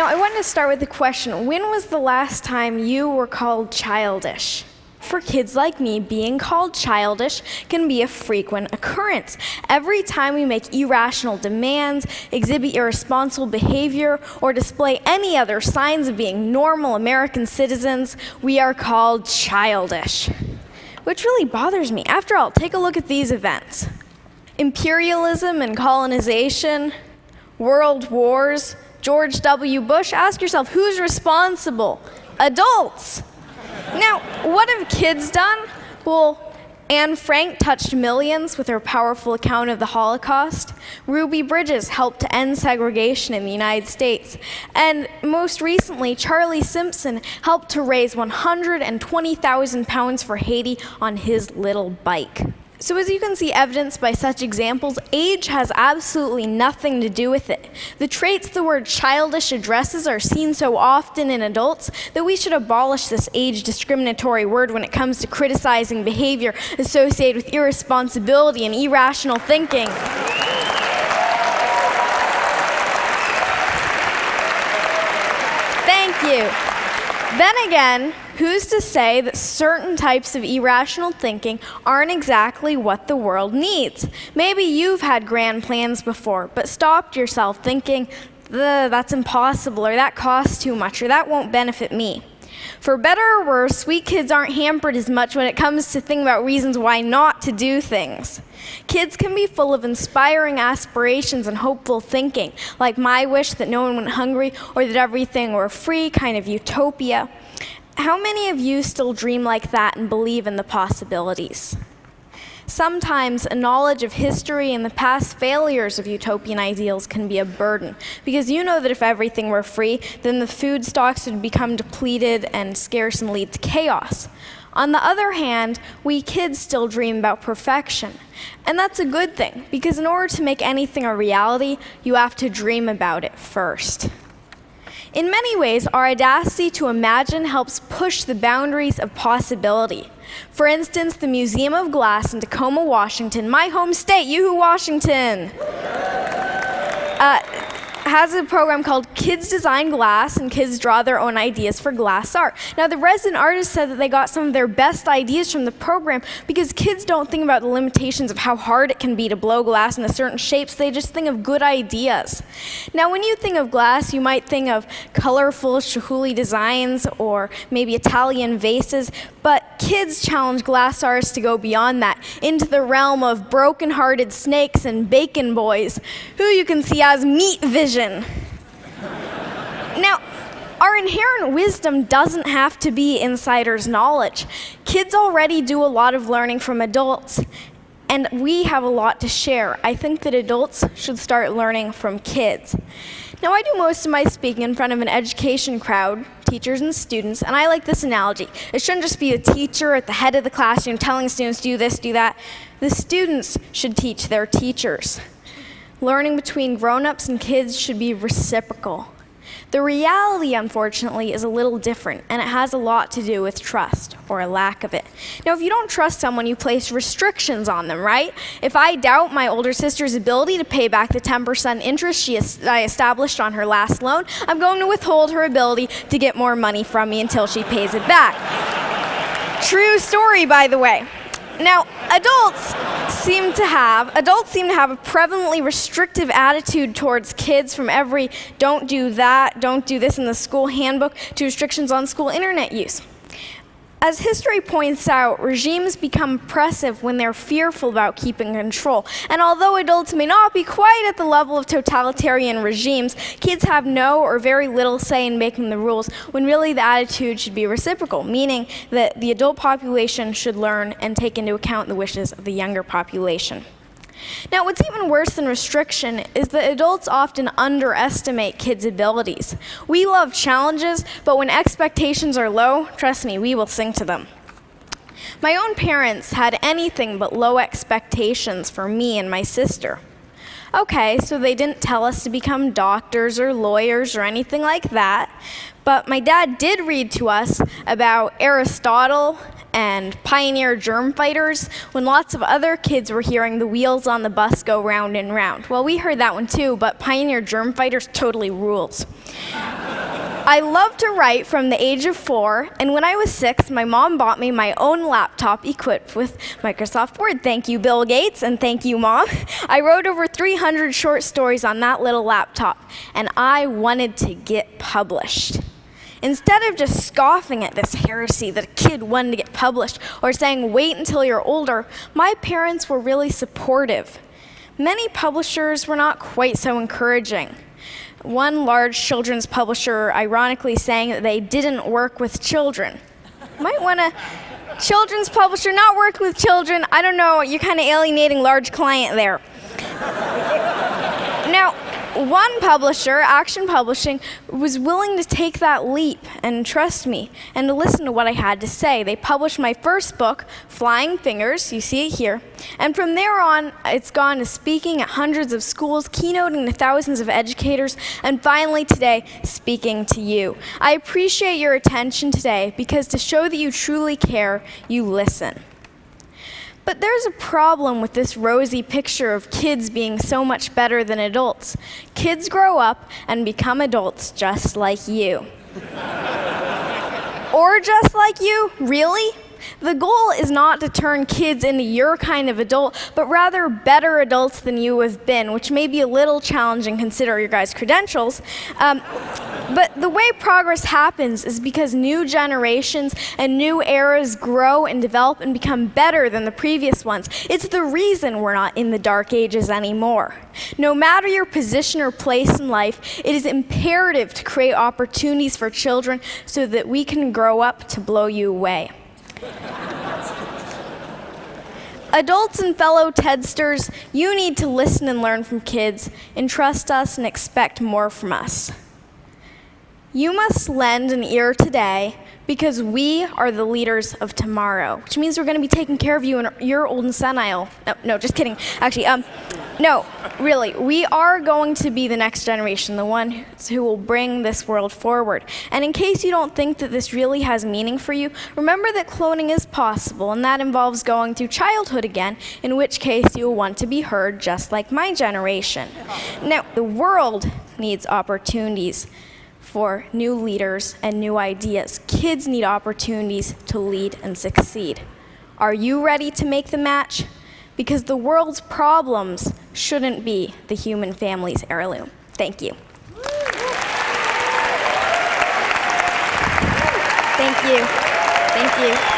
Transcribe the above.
Now, I wanted to start with the question, when was the last time you were called childish? For kids like me, being called childish can be a frequent occurrence. Every time we make irrational demands, exhibit irresponsible behavior, or display any other signs of being normal American citizens, we are called childish. Which really bothers me. After all, take a look at these events. Imperialism and colonization, world wars, George W. Bush. Ask yourself, who's responsible? Adults. Now, what have kids done? Well, Anne Frank touched millions with her powerful account of the Holocaust. Ruby Bridges helped to end segregation in the United States. And most recently, Charlie Simpson helped to raise 120,000 pounds for Haiti on his little bike. So as you can see evidenced by such examples, age has absolutely nothing to do with it. The traits the word childish addresses are seen so often in adults that we should abolish this age discriminatory word when it comes to criticizing behavior associated with irresponsibility and irrational thinking. Thank you. Then again, who's to say that certain types of irrational thinking aren't exactly what the world needs? Maybe you've had grand plans before, but stopped yourself thinking, that's impossible, or that costs too much, or that won't benefit me. For better or worse, sweet kids aren't hampered as much when it comes to thinking about reasons why not to do things. Kids can be full of inspiring aspirations and hopeful thinking, like my wish that no one went hungry or that everything were free, kind of utopia. How many of you still dream like that and believe in the possibilities? Sometimes a knowledge of history and the past failures of utopian ideals can be a burden, because you know that if everything were free, then the food stocks would become depleted and scarce and lead to chaos. On the other hand, we kids still dream about perfection. And that's a good thing, because in order to make anything a reality, you have to dream about it first. In many ways, our audacity to imagine helps push the boundaries of possibility. For instance, the Museum of Glass in Tacoma, Washington, my home state, yoo-hoo, Washington, has a program called Kids Design Glass, and kids draw their own ideas for glass art. Now, the resident artist said that they got some of their best ideas from the program because kids don't think about the limitations of how hard it can be to blow glass into certain shapes. They just think of good ideas. Now, when you think of glass, you might think of colorful Chihuly designs or maybe Italian vases, but kids challenge glass artists to go beyond that, into the realm of broken-hearted snakes and bacon boys, who you can see as meat vision. Now, our inherent wisdom doesn't have to be insider's knowledge. Kids already do a lot of learning from adults, and we have a lot to share. I think that adults should start learning from kids. Now, I do most of my speaking in front of an education crowd, teachers and students, and I like this analogy. It shouldn't just be a teacher at the head of the classroom telling students, do this, do that. The students should teach their teachers. Learning between grown-ups and kids should be reciprocal. The reality, unfortunately, is a little different, and it has a lot to do with trust, or a lack of it. Now, if you don't trust someone, you place restrictions on them, right? If I doubt my older sister's ability to pay back the 10% interest I established on her last loan, I'm going to withhold her ability to get more money from me until she pays it back. True story, by the way. Now, adults seem to have a prevalently restrictive attitude towards kids, from every don't do that, don't do this in the school handbook, to restrictions on school internet use. As history points out, regimes become oppressive when they're fearful about keeping control. And although adults may not be quite at the level of totalitarian regimes, kids have no or very little say in making the rules, when really the attitude should be reciprocal, meaning that the adult population should learn and take into account the wishes of the younger population. Now, what's even worse than restriction is that adults often underestimate kids' abilities. We love challenges, but when expectations are low, trust me, we will sing to them. My own parents had anything but low expectations for me and my sister. Okay, so they didn't tell us to become doctors or lawyers or anything like that, but my dad did read to us about Aristotle and pioneer germ fighters when lots of other kids were hearing the wheels on the bus go round and round. Well, we heard that one too, but pioneer germ fighters totally rules. I love to write from the age of 4, and when I was 6, my mom bought me my own laptop equipped with Microsoft Word. Thank you, Bill Gates, and thank you, Mom. I wrote over 300 short stories on that little laptop, and I wanted to get published. Instead of just scoffing at this heresy that a kid wanted to get published or saying, wait until you're older, my parents were really supportive. Many publishers were not quite so encouraging. One large children's publisher ironically saying that they didn't work with children. Might want to, children's publisher not working with children, I don't know, you're kind of alienating large client there. Now, one publisher, Action Publishing, was willing to take that leap and trust me and to listen to what I had to say. They published my first book, Flying Fingers, you see it here, and from there on, it's gone to speaking at hundreds of schools, keynoting to thousands of educators, and finally today, speaking to you. I appreciate your attention today because to show that you truly care, you listen. But there's a problem with this rosy picture of kids being so much better than adults. Kids grow up and become adults just like you. Or just like you? Really? The goal is not to turn kids into your kind of adult, but rather better adults than you have been, which may be a little challenging considering your guys' credentials. But the way progress happens is because new generations and new eras grow and develop and become better than the previous ones. It's the reason we're not in the dark ages anymore. No matter your position or place in life, it is imperative to create opportunities for children so that we can grow up to blow you away. Adults and fellow Tedsters, you need to listen and learn from kids, and trust us and expect more from us. You must lend an ear today because we are the leaders of tomorrow, which means we're going to be taking care of you in your old and senile. No, just kidding. Actually, no, really, we are going to be the next generation, the one who will bring this world forward. And in case you don't think that this really has meaning for you, remember that cloning is possible, and that involves going through childhood again, in which case you will want to be heard just like my generation. Now, the world needs opportunities for new leaders and new ideas. Kids need opportunities to lead and succeed. Are you ready to make the match? Because the world's problems shouldn't be the human family's heirloom. Thank you. Thank you. Thank you.